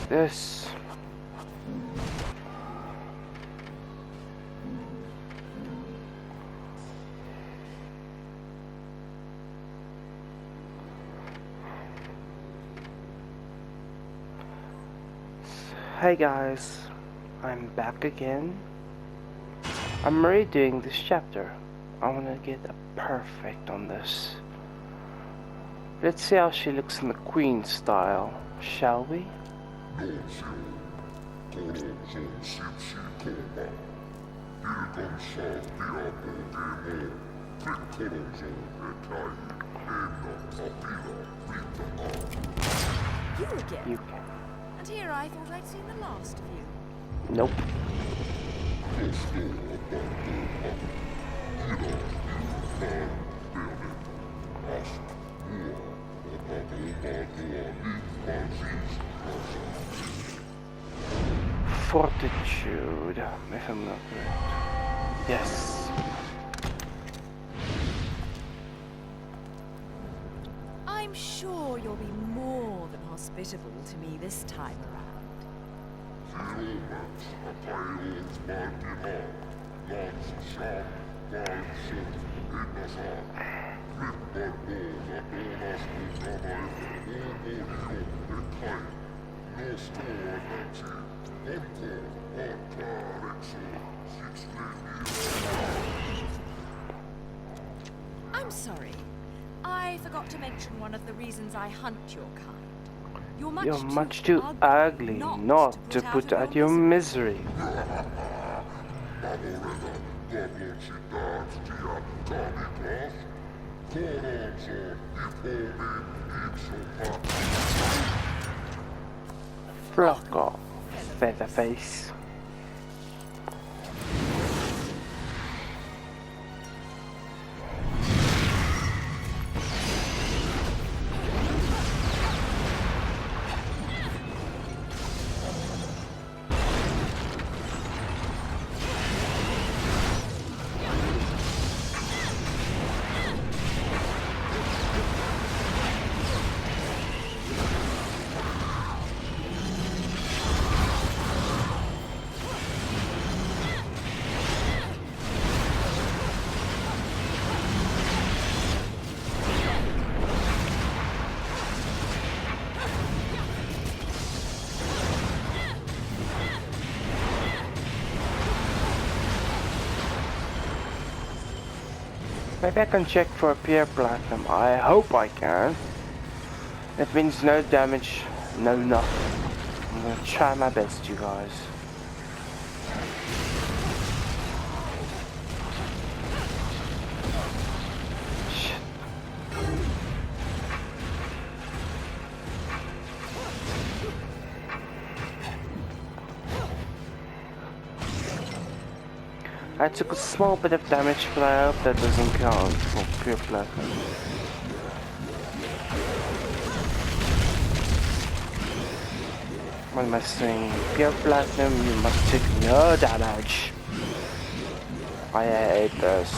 this. Hey guys, I'm back again. I'm redoing this chapter. I want to get a perfect on this. Let's see how she looks in the Queen style, shall we? You again? You can. And here I thought I'd seen the last of you. Nope. Fortitude, if I'm not correct. Yes. I'm sure you'll be more than hospitable to me this time around. I'm sorry. I forgot to mention one of the reasons I hunt your kind. You're much too ugly not to put out your misery. Fuck off, Featherface. Maybe I can check for a pure platinum. I hope I can. That means no damage, no nothing. I'm gonna try my best, you guys. Shit. I took a small bit of damage, but I hope that doesn't count for pure platinum. What am I saying? Pure platinum, you must take no damage. I hate this.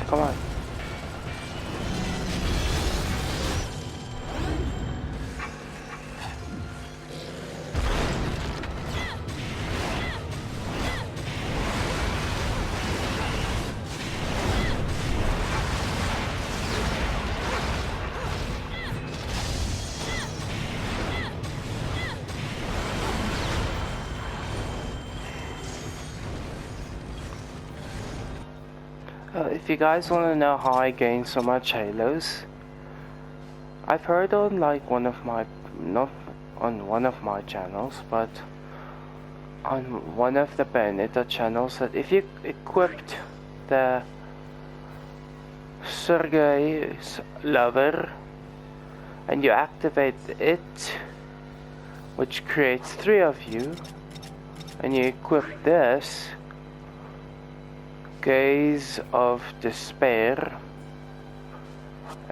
Come on. If you guys want to know how I gain so much halos, I've heard on like one of my, not on one of my channels, but on one of the Bayonetta channels, that if you equipped the Sergei's lover and you activate it, which creates 3 of you, and you equip this Gaze of Despair.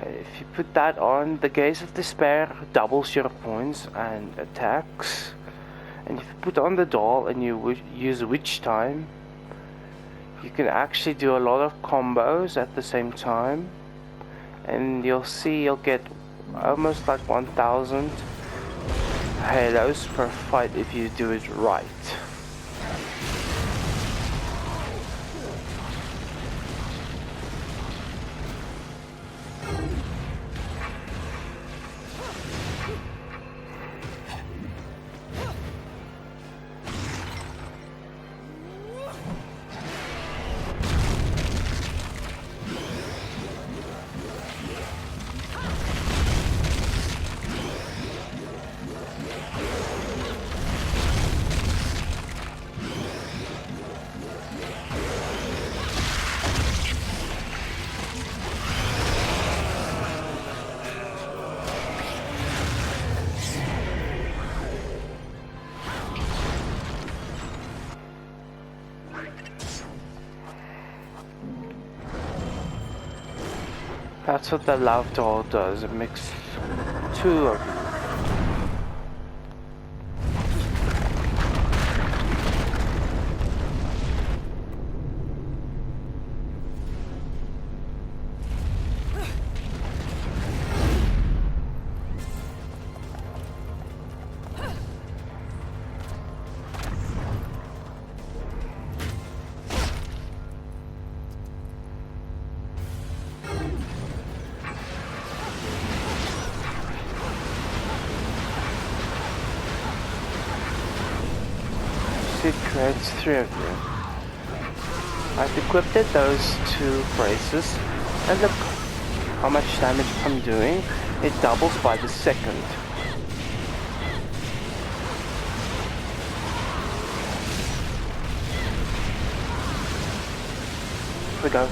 If you put that on, the Gaze of Despair doubles your points and attacks. And if you put on the doll and you use Witch Time, you can actually do a lot of combos at the same time. And you'll see you'll get almost like 1000 halos per fight if you do it right. That's what the love doll does, it makes 2 of you. It creates 3 of you. I've equipped those 2 phrases, and look how much damage I'm doing. It doubles by the second. Here we go.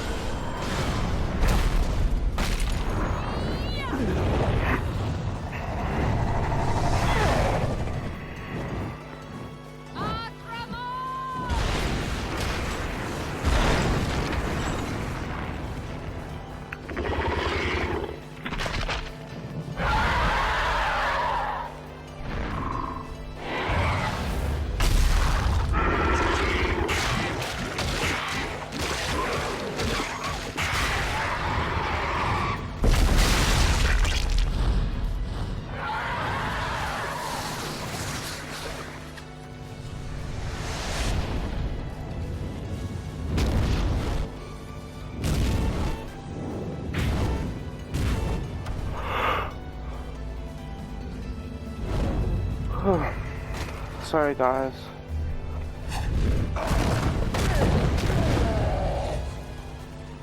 Sorry guys.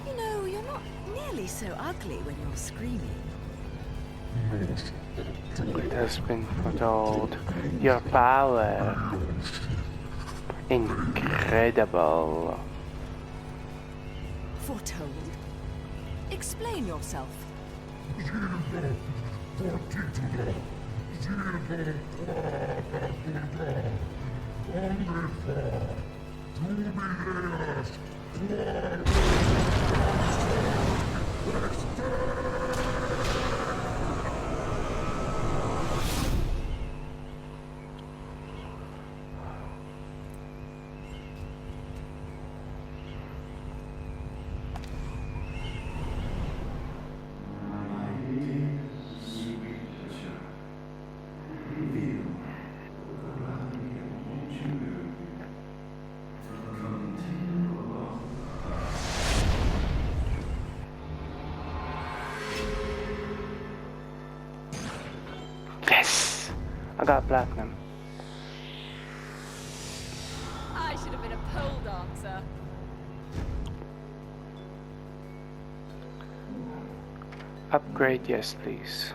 You know, you're not nearly so ugly when you're screaming. It has been foretold. Your power. Incredible. Foretold? Explain yourself. Yes! I got platinum. I should have been a pole dancer. Upgrade, yes please.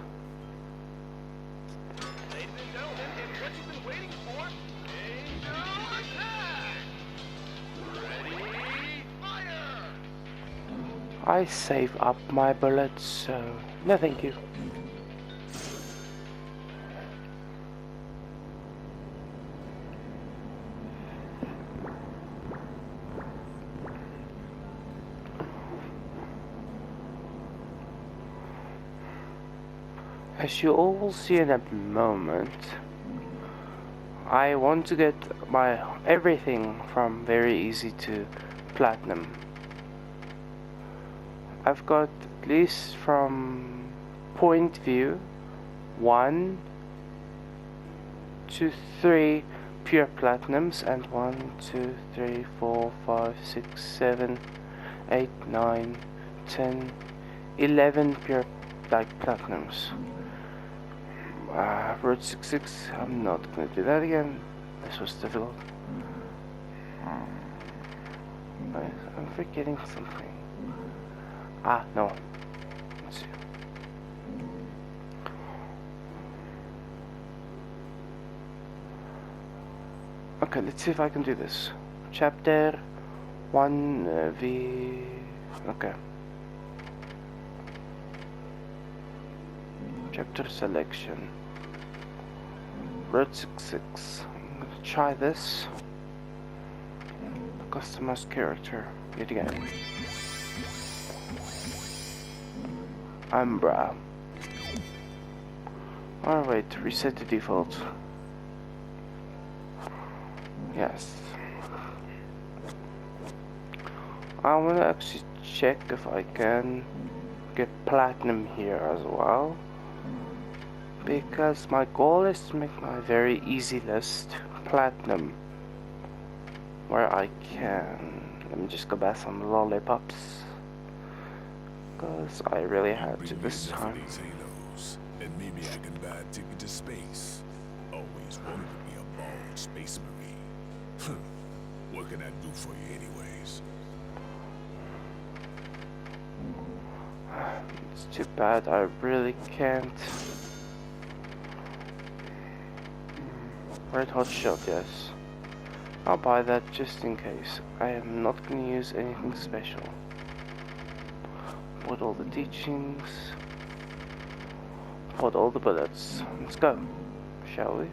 I save up my bullets, so no thank you. As you all will see in a moment, I want to get my everything from very easy to platinum. I've got at least from point view 1 to 3 pure platinums and 1, 2, 3, 4, 5, 6, 7, 8, 9, 10, 11 pure platinums. Road 66, I'm not gonna do that again. This was difficult. I'm forgetting something. Ah, no. Let's see. Okay, let's see if I can do this. Chapter 1 V. Okay. Chapter selection. Road 66. I'm gonna try this. Customize character. Yet again. Umbra. Alright, reset the default. Yes. I wanna actually check if I can get platinum here as well, because my goal is to make my very easy list platinum, where I can, let me just go buy some lollipops, because I really had to this time. And maybe I can buy a ticket to space. Always wanted to be a bald space marine. What can I do for you anyways? It's too bad, I really can't. Red hot shot, yes. I'll buy that just in case. I am not going to use anything special. Put all the teachings. Put all the bullets. Let's go, shall we?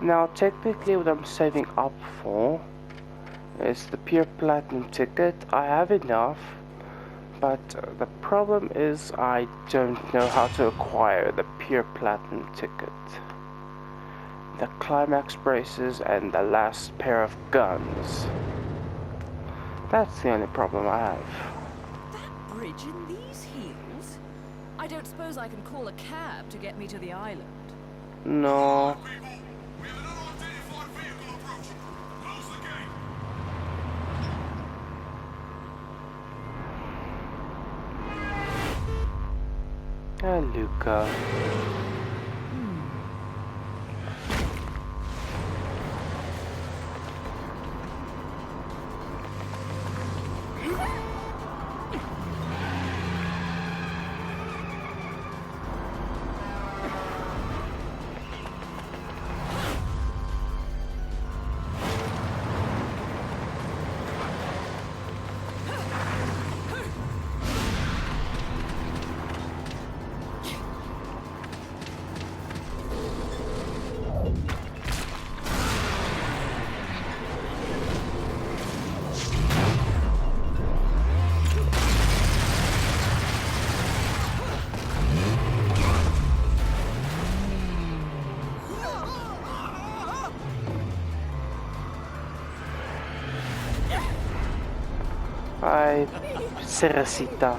Now technically what I'm saving up for is the pure platinum ticket. I have enough, but the problem is I don't know how to acquire the pure platinum ticket, the climax braces, and the last pair of guns. That's the only problem I have. That bridge in these hills? I don't suppose I can call a cab to get me to the island. No. We have an unidentified vehicle approaching. Close the gate. Ah, Luca. Hi, Cerecita.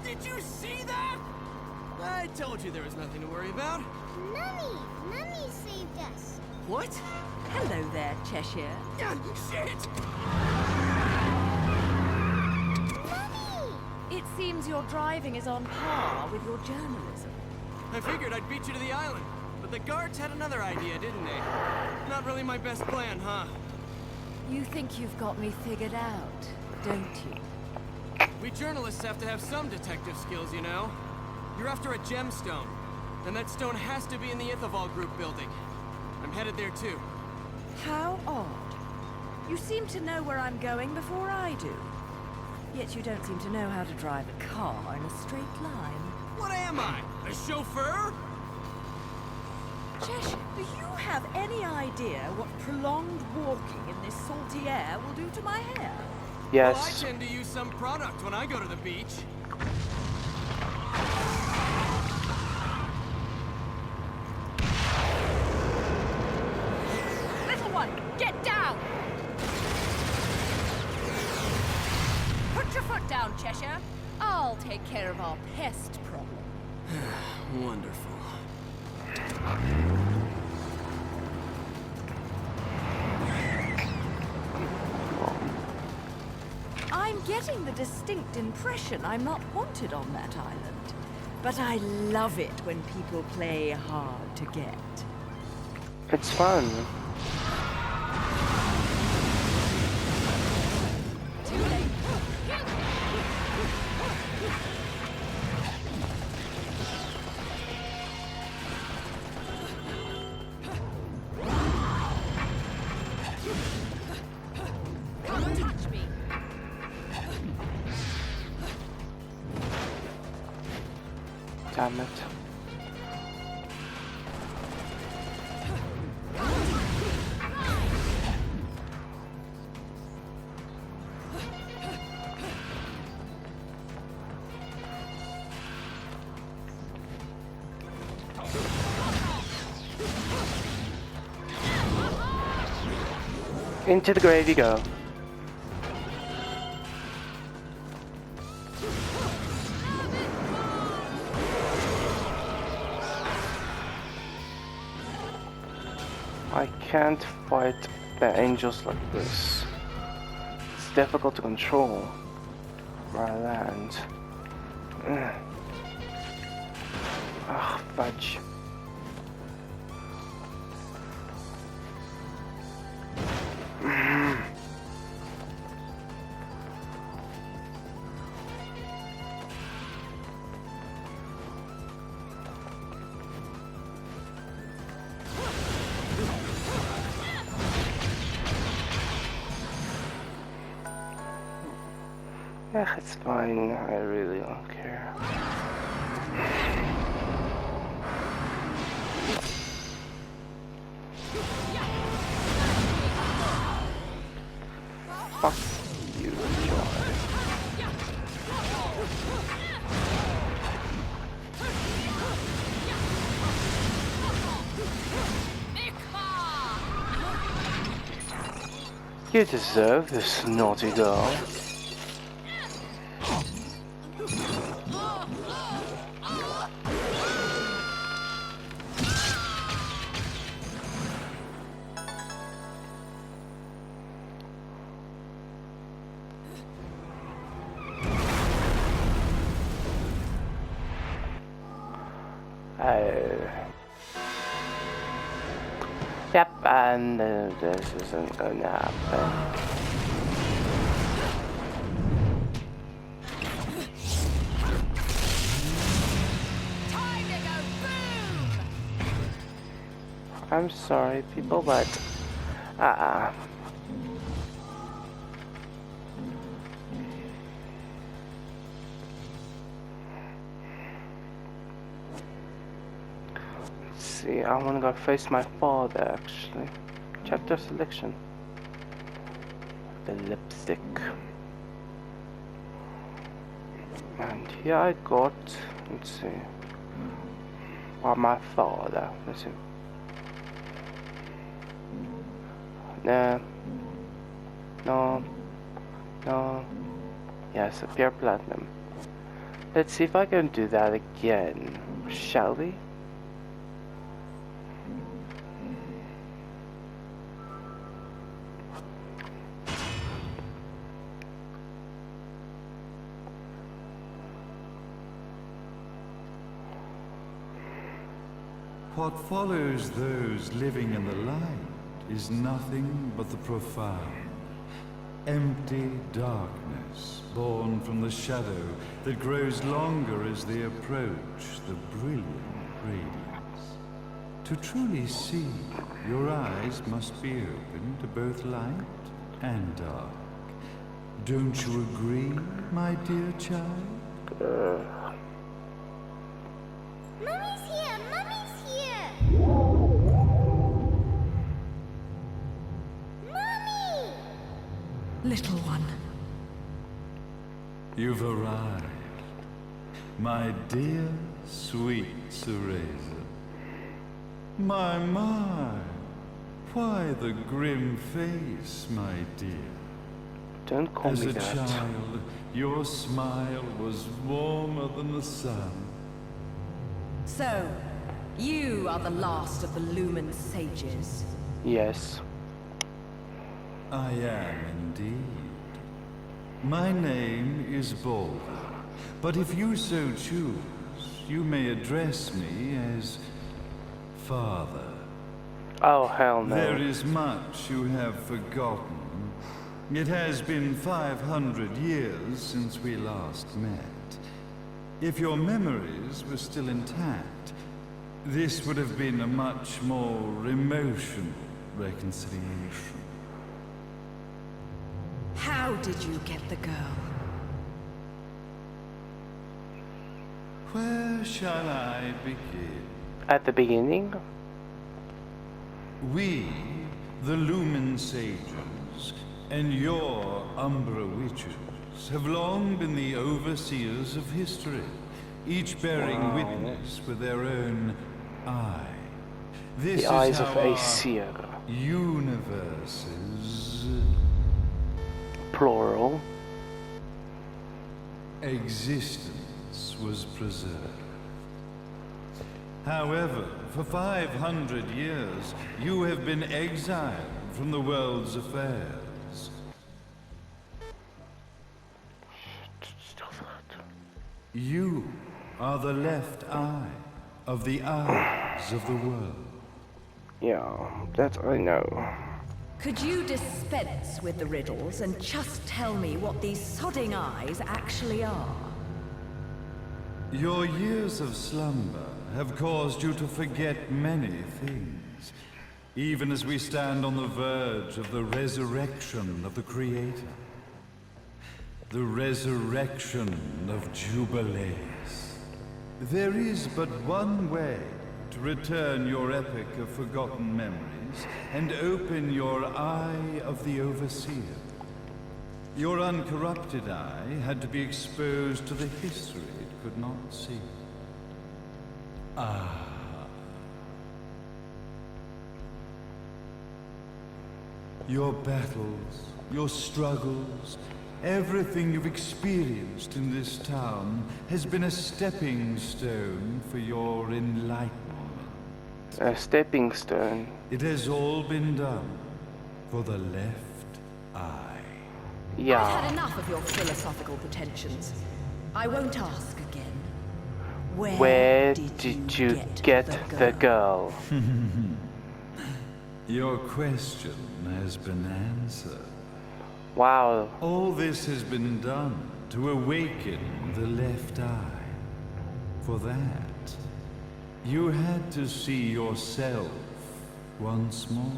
Did you see that? I told you there was nothing to worry about. Mummy! Mummy saved us. What? Hello there, Cheshire. Shit! Mummy! It seems your driving is on par with your journalism. I figured I'd beat you to the island, but the guards had another idea, didn't they? Not really my best plan, huh? You think you've got me figured out, don't you? We journalists have to have some detective skills, you know. You're after a gemstone. And that stone has to be in the Ithaval Group building. I'm headed there too. How odd. You seem to know where I'm going before I do. Yet you don't seem to know how to drive a car in a straight line. What am I? A chauffeur? Cheshire, do you have any idea what prolonged walking in this salty air will do to my hair? Well, I Yes. tend to use some product when I go to the beach. Little one, get down! Put your foot down, Cheshire. I'll take care of our pest problem. Wonderful. I'm getting the distinct impression I'm not wanted on that island. But I love it when people play hard to get. It's fun. Too late. Come touch me. Damn it. Into the grave you go. I can't fight the angels like this. It's difficult to control where I land. Ah, fudge. Yeah, it's fine. I really don't care. Fuck you, Joy. You deserve this, naughty girl. Yep, and this isn't gonna happen. Time to go boom! I'm sorry, people, but see, I want to go face my father actually. Chapter selection. The lipstick. And here I got, let's see, my father. Let's see. No. Yes, a pure platinum. Let's see if I can do that again, shall we? What follows those living in the light is nothing but the profound, empty darkness born from the shadow that grows longer as they approach the brilliant. radiance. To truly see, your eyes must be open to both light and dark. Don't you agree, my dear child? Mummy's here! Mummy's here! Mummy! Little one. You've arrived, my dear, sweet Cereza. My, why the grim face, my dear? Don't call As me a that. child, your smile was warmer than the sun. So, you are the last of the Lumen sages. Yes. I am indeed. My name is Baldur, but if you so choose, you may address me as Father. Oh, hell no. There is much you have forgotten. It has been 500 years since we last met. If your memories were still intact, this would have been a much more emotional reconciliation. How did you get the girl? Where shall I begin? At the beginning? We, the Lumen Sages, and your Umbra Witches, have long been the overseers of history, each bearing witness with their own eye. This The is eyes how of our Aesir. universe's Plural. existence was preserved. However, for 500 years, you have been exiled from the world's affairs. You are the left eye of the eyes of the world. Yeah, that I know. Could you dispense with the riddles and just tell me what these sodding eyes actually are? Your years of slumber have caused you to forget many things, even as we stand on the verge of the resurrection of the Creator. The resurrection of Jubilees. There is but one way to return your epic of forgotten memories and open your eye of the Overseer. Your uncorrupted eye had to be exposed to the history it could not see. Your battles, your struggles, everything you've experienced in this town has been a stepping stone for your enlightenment. A stepping stone. It has all been done for the left eye. I've Yeah. had enough of your philosophical pretensions. I won't ask again. Where did you get the girl? Your question has been answered. Wow. All this has been done to awaken the left eye. For that, you had to see yourself once more.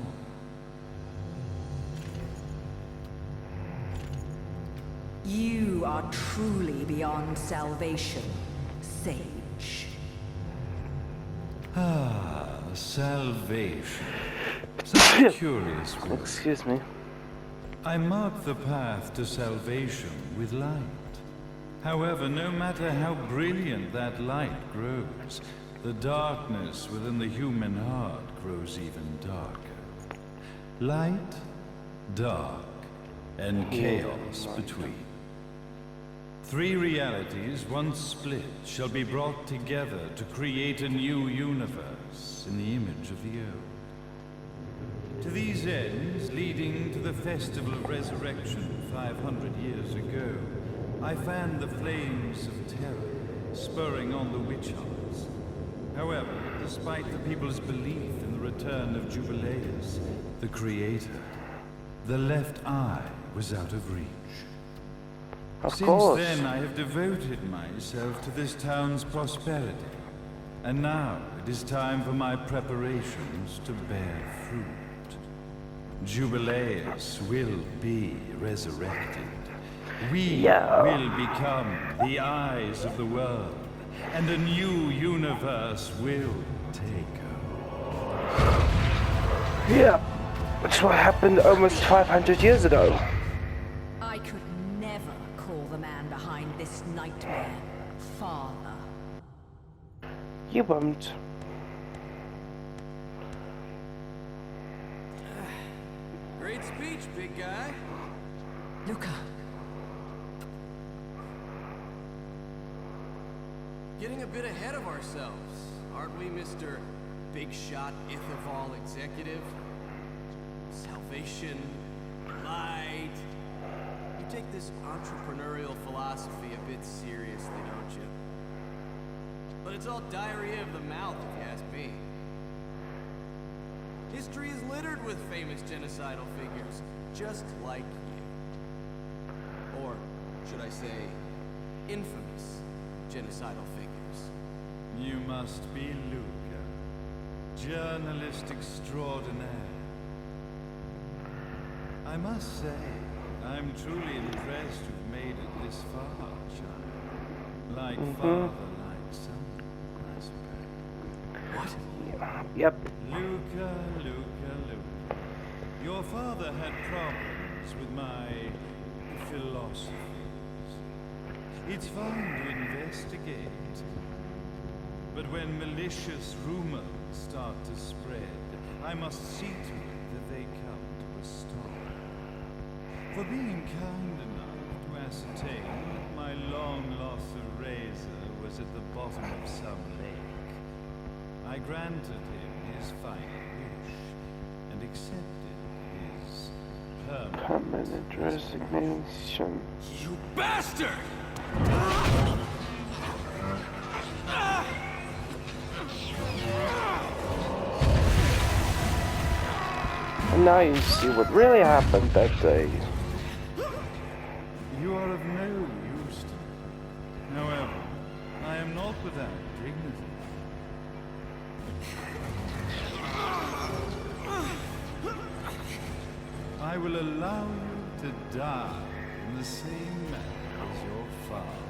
You are truly beyond salvation, sage. Salvation. Such a curious word. Excuse me. I mark the path to salvation with light. However, no matter how brilliant that light grows, the darkness within the human heart grows even darker. Light, dark, and chaos between. Three realities, once split, shall be brought together to create a new universe in the image of the old. To these ends, leading to the Festival of Resurrection 500 years ago, I fanned the flames of terror, spurring on the witch hunts. However, despite the people's belief in the return of Jubileus, the Creator, the left eye was out of reach. Of Since course. then, I have devoted myself to this town's prosperity, And now it is time for my preparations to bear fruit. Jubileus will be resurrected. We will become the eyes of the world, and a new universe will take over. Yeah, that's what happened almost 500 years ago. I could never call the man behind this nightmare father. You won't. Great speech, big guy. Luca. Getting a bit ahead of ourselves, aren't we, Mr. Big Shot Ithaval Executive? Salvation, light. You take this entrepreneurial philosophy a bit seriously, don't you? But it's all diarrhea of the mouth, if you ask me. History is littered with famous genocidal figures, just like you. Or, should I say, infamous genocidal figures. You must be Luca, journalist extraordinaire. I must say, I'm truly impressed you've made it this far, child. Like father, like son, I suppose. What? Yep. Luca. Your father had problems with my philosophies. It's fine to investigate, but when malicious rumors start to spread, I must see to it that they come to a stop. For being kind enough to ascertain that my long-lost razor was at the bottom of some lake, I granted him his final wish and accepted his permanent resignation. You bastard! And now you see what really happened that day. You are of no use to me. However, I am not without dignity. I will allow you to die in the same manner as your father.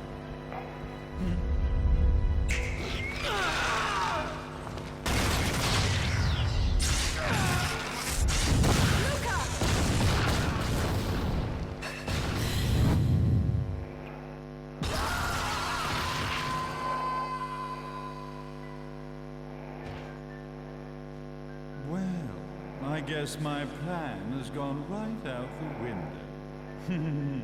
I guess my plan has gone right out the window.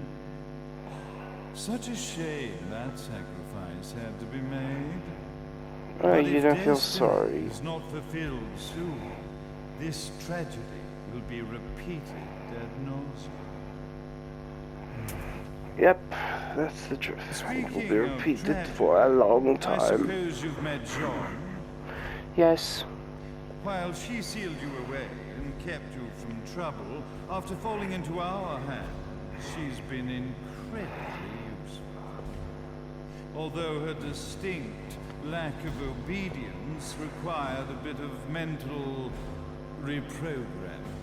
Such a shame that sacrifice had to be made. But you if don't feel destiny sorry. is not fulfilled soon, this tragedy will be repeated ad nauseam. Yep, that's the truth. It will Speaking be of repeated tragedy, for a long I time. suppose you've met Jean. Yes. While she sealed you away and kept you from trouble, after falling into our hands, she's been incredibly useful. Although her distinct lack of obedience required a bit of mental reprogramming.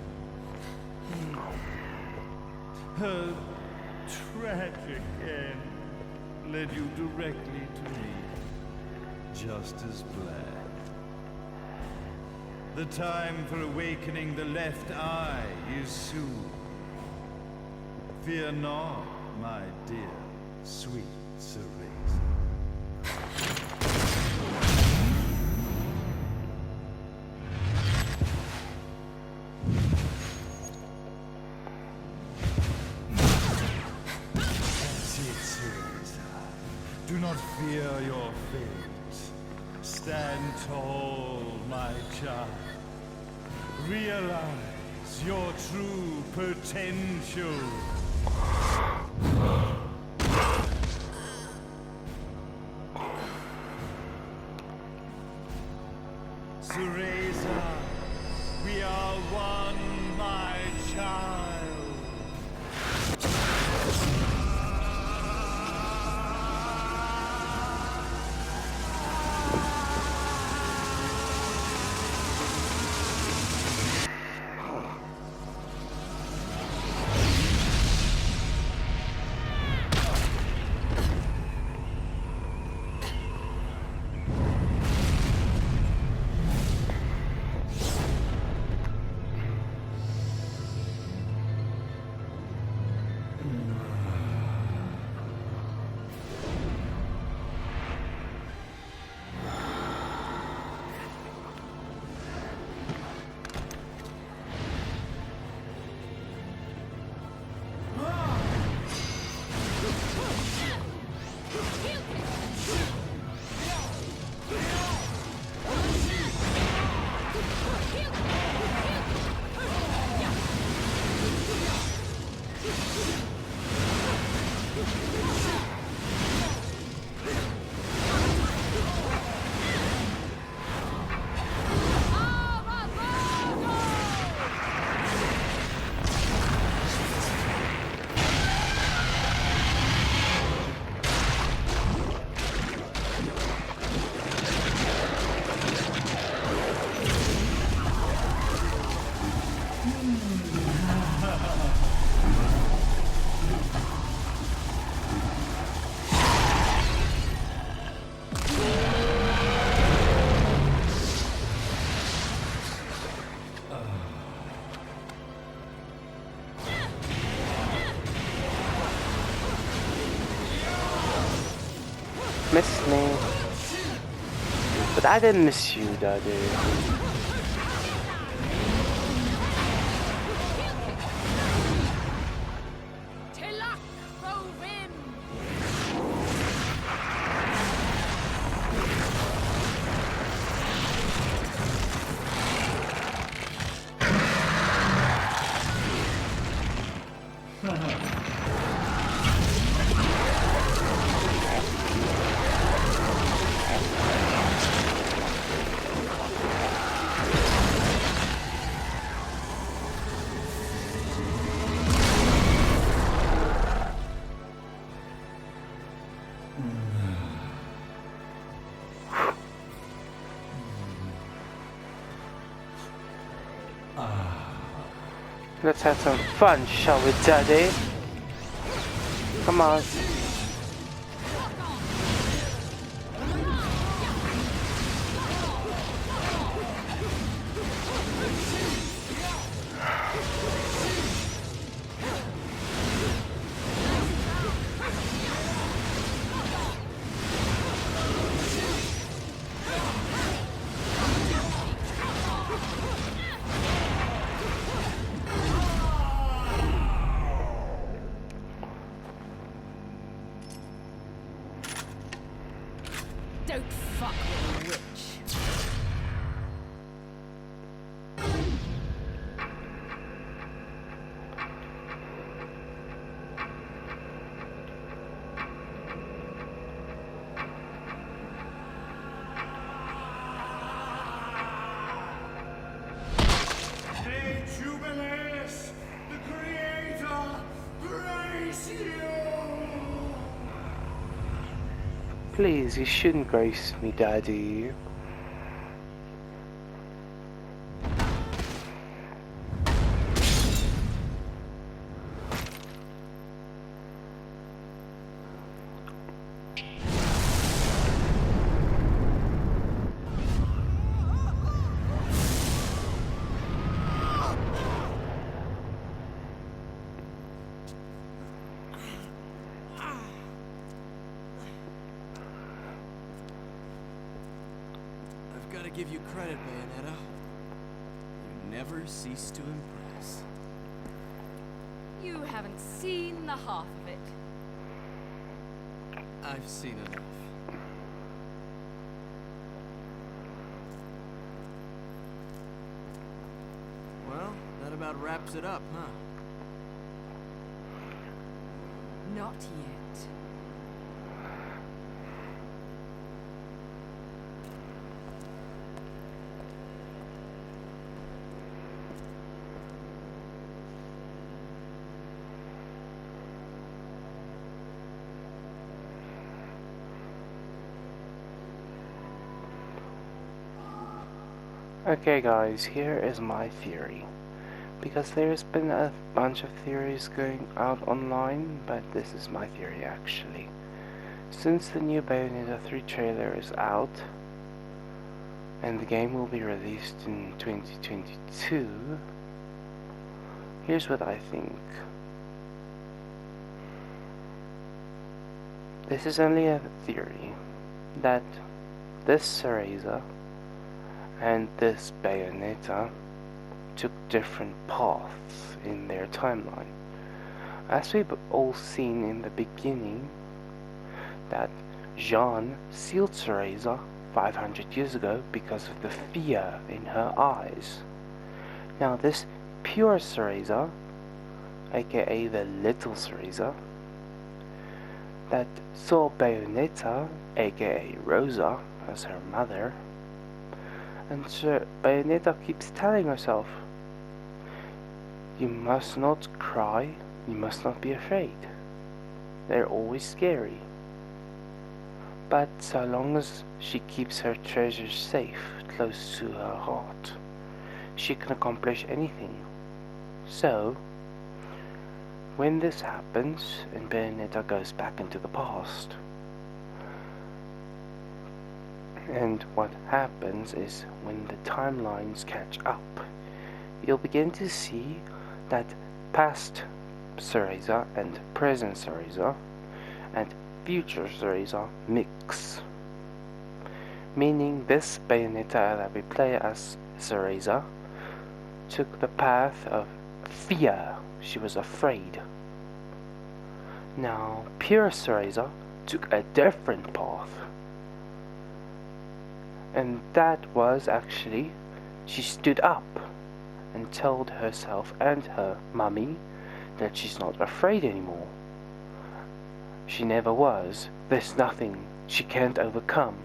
Her tragic end led you directly to me, just as planned. The time for awakening the left eye is soon. Fear not, my dear, sweet Cereza. That's it, Cereza. Do not fear your fate. Stand tall, my child. Realize your true potential. Cereza, we are one, my child. missed me. But I didn't miss you, Daddy. Let's have some fun, shall we, Daddy? Come on. Don't fuck with a witch. Hey, Jubileus, the Creator, grace you! Please, you shouldn't grace me, Daddy. I've got to give you credit, Bayonetta. You never cease to impress. You haven't seen the half of it. I've seen enough. Well, that about wraps it up, huh? Not yet. Okay guys, here is my theory. Because there's been a bunch of theories going out online, but this is my theory actually. Since the new Bayonetta 3 trailer is out, and the game will be released in 2022, here's what I think. This is only a theory, that this Cereza and this Bayonetta took different paths in their timeline. As we've all seen in the beginning, that Jeanne sealed Cereza 500 years ago because of the fear in her eyes. Now this pure Cereza, aka the little Cereza, that saw Bayonetta, aka Rosa, as her mother, and so Bayonetta keeps telling herself, you must not cry, you must not be afraid. They're always scary. But so long as she keeps her treasures safe, close to her heart, she can accomplish anything. So, when this happens, and Bayonetta goes back into the past, and what happens is when the timelines catch up, you'll begin to see that past Cereza and present Cereza and future Cereza mix. Meaning this Bayonetta that we play as Cereza took the path of fear. She was afraid. Now, pure Cereza took a different path. And that was actually, she stood up and told herself and her mummy that she's not afraid anymore. She never was. There's nothing she can't overcome.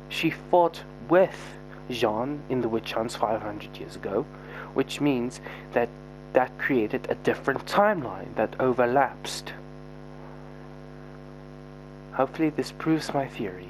She fought with Jean in the witch hunts 500 years ago, which means that that created a different timeline that overlapsed. Hopefully this proves my theory.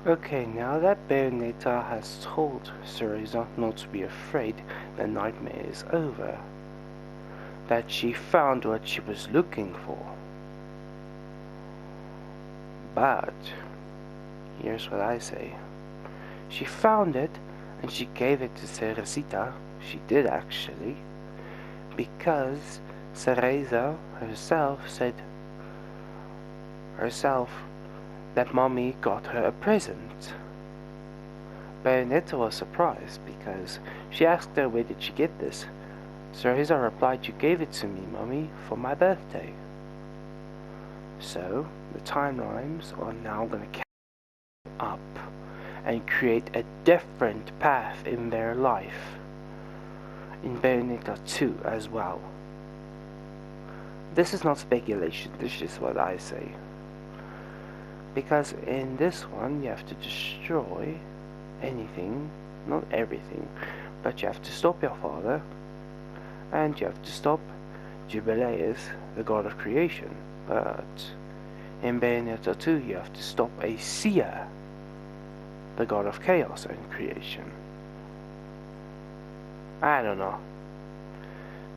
Okay, now that Bayonetta has told Cereza not to be afraid, the nightmare is over. That she found what she was looking for. But, here's what I say. She found it, and she gave it to Cerezita. She did actually. Because Cereza herself said that Mommy got her a present. Bayonetta was surprised because she asked her where did she get this. Cereza replied, "You gave it to me, Mommy, for my birthday." So the timelines are now going to catch up and create a different path in their life. In Bayonetta 2 as well. This is not speculation, this is what I say. Because in this one you have to destroy anything, not everything, but you have to stop your father, and you have to stop Jubileus, the god of creation. But in Bayonetta 2 you have to stop a seer, the god of chaos and creation. I don't know.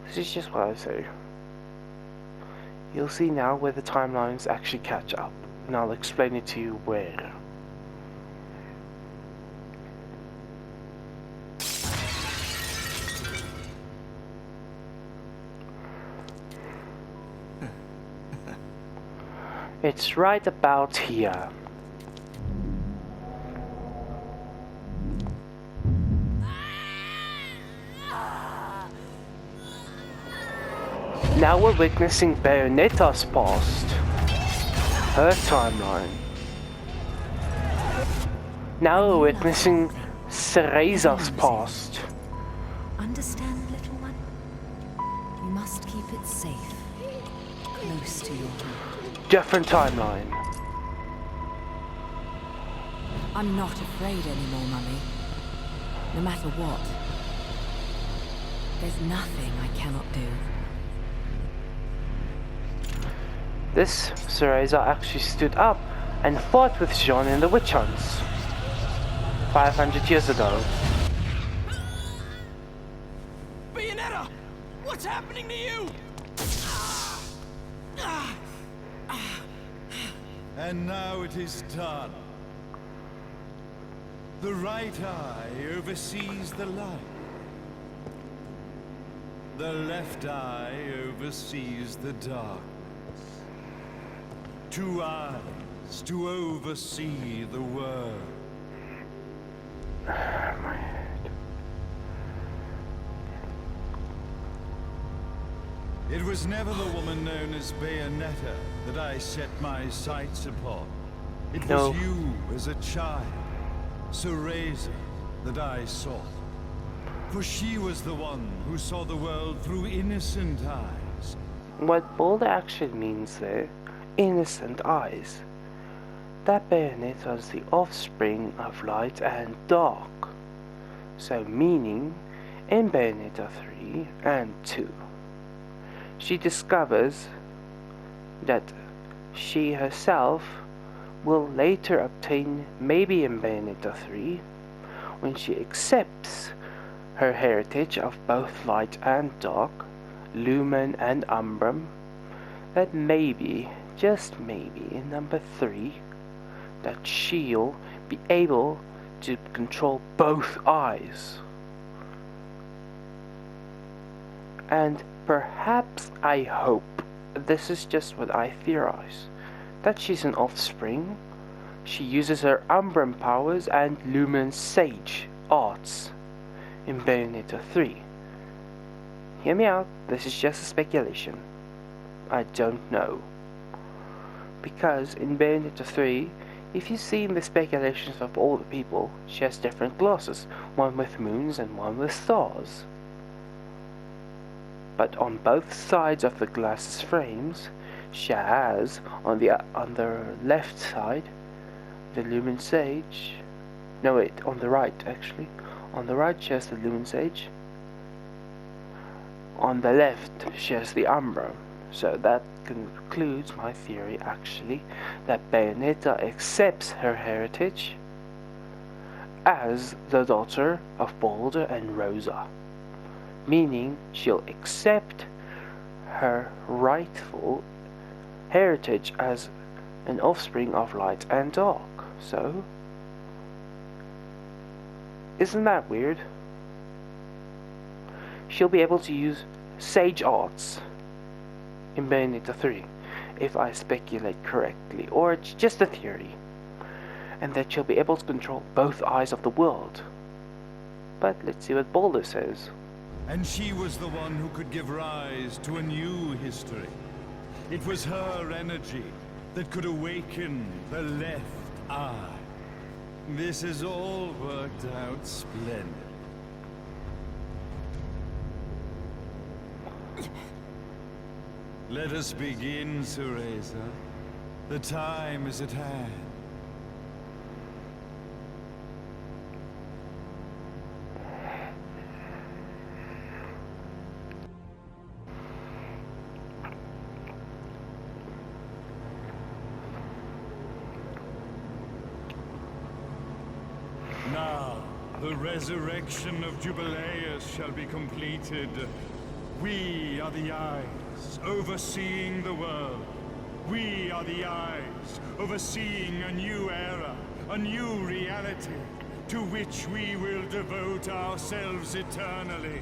This is just what I say. You'll see now where the timelines actually catch up, and I'll explain it to you where. It's right about here. Now we're witnessing Bayonetta's past. Her timeline. Now we're witnessing Cereza's past. Understand, little one? You must keep it safe. Close to your heart. Different timeline. I'm not afraid anymore, Mummy. No matter what. There's nothing I cannot do. This Cereza actually stood up and fought with Jean in the witch hunts. 500 years ago. Bayonetta! What's happening to you? And now it is done. The right eye oversees the light. The left eye oversees the darkness. 2 eyes to oversee the world. My head. It was never the woman known as Bayonetta that I set my sights upon. It No. was you as a child, Cereza, that I sought. For she was the one who saw the world through innocent eyes. What bold actually means there, innocent eyes. That Bayonetta is the offspring of light and dark. So meaning, in Bayonetta 3 and 2, she discovers that she herself will later obtain, maybe in Bayonetta 3, when she accepts her heritage of both light and dark, lumen and umbrum, that maybe, just maybe, in number 3, that she'll be able to control both eyes. And perhaps, I hope, this is just what I theorize, that she's an offspring. She uses her umbrum powers and lumen sage arts in Bayonetta 3. Hear me out, this is just a speculation. I don't know. Because in Bayonetta 3, if you see in the speculations of all the people, she has different glasses, one with moons and one with stars. But on both sides of the glasses frames, she has, on the left side, the lumen sage. No wait, on the right actually. On the right she has the lumen sage. On the left she has the umbrum. So that concludes my theory actually, that Bayonetta accepts her heritage as the daughter of Baldur and Rosa. Meaning she'll accept her rightful heritage as an offspring of light and dark. So, isn't that weird? She'll be able to use sage arts in Bayonetta 3, if I speculate correctly, or it's just a theory, and that she'll be able to control both eyes of the world. But let's see what Baldur says. And she was the one who could give rise to a new history. It was her energy that could awaken the left eye. This has all worked out splendid. Let us begin, Cereza. The time is at hand. Now, the resurrection of Jubileus shall be completed. We are the eyes, overseeing the world. We are the eyes, overseeing a new era, a new reality, to which we will devote ourselves eternally.